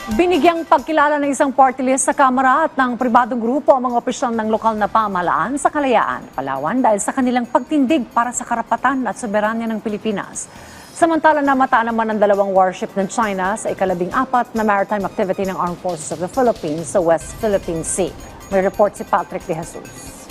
Binigyang pagkilala ng isang party list sa Kamara at ng pribadong grupo ang mga opisyal ng lokal na pamahalaan sa Kalayaan, Palawan dahil sa kanilang pagtindig para sa karapatan at soberanya ng Pilipinas. Samantala namataan naman ang dalawang warship ng China sa ika-14 na maritime activity ng Armed Forces of the Philippines sa West Philippine Sea. May report si Patrick De Jesus.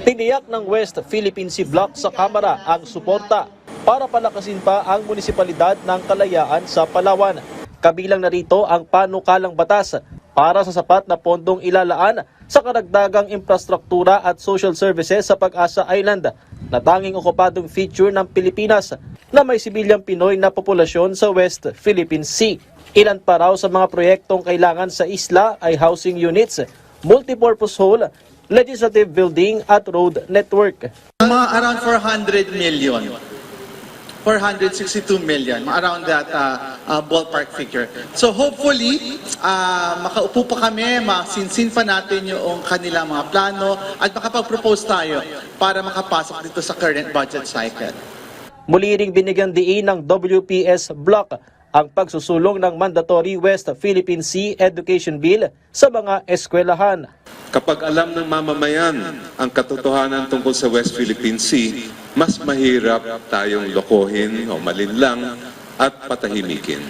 Tiniyak ng West Philippine Sea Block sa Kamara ang suporta para palakasin pa ang munisipalidad ng Kalayaan sa Palawan. Kabilang na rito ang panukalang batas para sa sapat na pondong ilalaan sa karagdagang infrastruktura at social services sa Pag-asa Island na tanging okupadong feature ng Pilipinas na may sibilyang Pinoy na populasyon sa West Philippine Sea. Ilan pa raw sa mga proyektong kailangan sa isla ay housing units, multipurpose hall, legislative building at road network. Mga around 400 million. 462 million, around that ballpark figure. So hopefully, makaupo pa kami, masinsin pa natin yung kanilang mga plano at makapag-propose tayo para makapasok dito sa current budget cycle. Muli ring binigyan diin ng WPS Block ang pagsusulong ng mandatory West Philippine Sea Education Bill sa mga eskwelahan. Kapag alam ng mamamayan ang katotohanan tungkol sa West Philippine Sea, mas mahirap tayong lokohin o malinlang at patahimikin.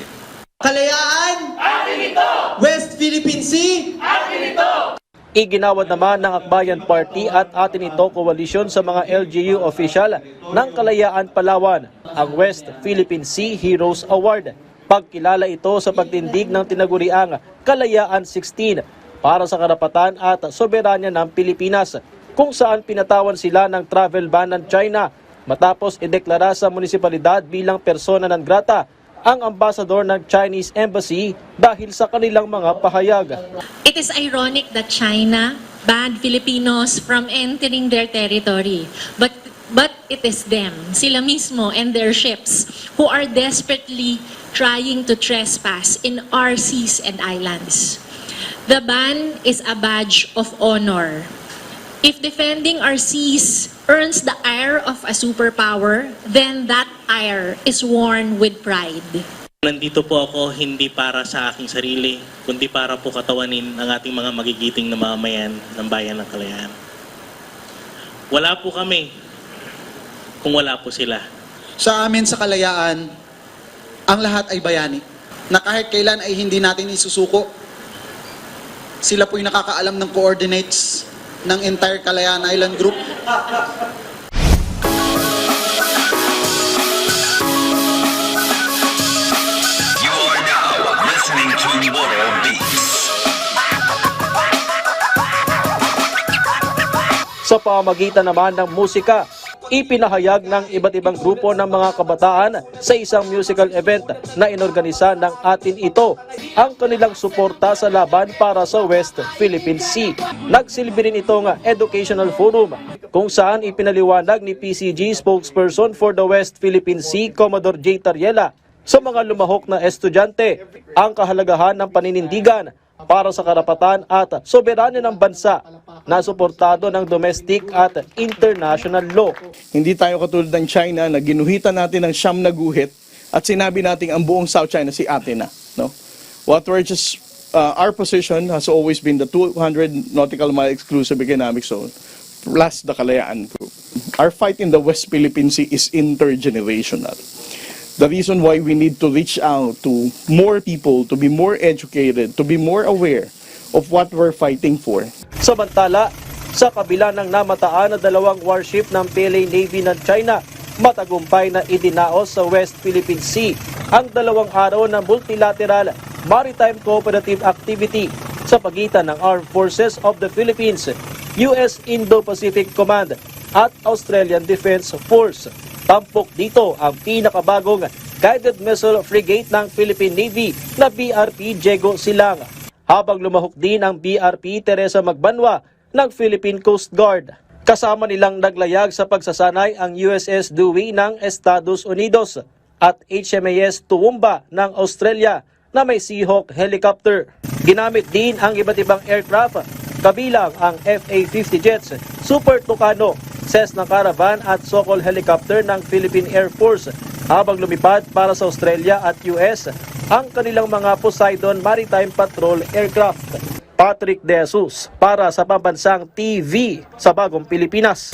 Kalayaan! Akin ito! West Philippine Sea! Akin ito! Iginawad naman ng Akbayan Party at Atin Ito Coalition sa mga LGU official ng Kalayaan, Palawan ang West Philippine Sea Heroes Award. Pagkilala ito sa pagtindig ng tinaguriang Kalayaan 16 para sa karapatan at soberanya ng Pilipinas, kung saan pinatawan sila ng travel ban ng China matapos ideklara sa munisipalidad bilang persona non grata ang ambasador ng Chinese Embassy dahil sa kanilang mga pahayag. It is ironic that China banned Filipinos from entering their territory, but it is them, sila mismo and their ships, who are desperately trying to trespass in our seas and islands. The ban is a badge of honor. If defending our seas earns the ire of a superpower, then that ire is worn with pride. Nandito po ako hindi para sa aking sarili, kundi para po katawanin ang ating mga magigiting na mamamayan ng bayan ng Kalayaan. Wala po kami kung wala po sila. Sa amin sa Kalayaan, ang lahat ay bayani. Na kahit kailan ay hindi natin isusuko. Sila po'y nakakaalam ng coordinates ng entire Kalayaan Island Group. You are now listening to Water Beats. Sa pamamagitan naman ng musika, ipinahayag ng iba't ibang grupo ng mga kabataan sa isang musical event na inorganisa ng Atin Ito ang kanilang suporta sa laban para sa West Philippine Sea. Nagsilbi rin itong educational forum kung saan ipinaliwanag ni PCG spokesperson for the West Philippine Sea, Commodore J. Tariela, sa mga lumahok na estudyante ang kahalagahan ng paninindigan para sa karapatan at soberanya ng bansa na suportado ng domestic at international law. Hindi tayo katulad ng China na ginuhitan natin ng siyam na guhit at sinabi natin ang buong South China si atin na. No? What we're just, our position has always been the 200 nautical mile exclusive economic zone plus the Kalayaan Group. Our fight in the West Philippine Sea is intergenerational. The reason why we need to reach out to more people, to be more educated, to be more aware of what we're fighting for. Samantala, sa kabila ng namataan na dalawang warship ng PLA Navy ng China, matagumpay na idinaos sa West Philippine Sea ang 2 araw na multilateral maritime cooperative activity sa pagitan ng Armed Forces of the Philippines, US Indo-Pacific Command at Australian Defense Force. Tampok dito ang pinakabagong guided missile frigate ng Philippine Navy na BRP Diego Silang, habang lumahok din ang BRP Teresa Magbanwa ng Philippine Coast Guard. Kasama nilang naglayag sa pagsasanay ang USS Dewey ng Estados Unidos at HMAS Toowoomba ng Australia na may Seahawk helicopter. Ginamit din ang iba't ibang aircraft, kabilang ang FA-50 jets, Super Tucano, Cessna Caravan at Sokol helicopter ng Philippine Air Force habang lumipad para sa Australia at US ang kanilang mga Poseidon Maritime Patrol aircraft. Patrick De Jesus para sa Pambansang TV sa Bagong Pilipinas.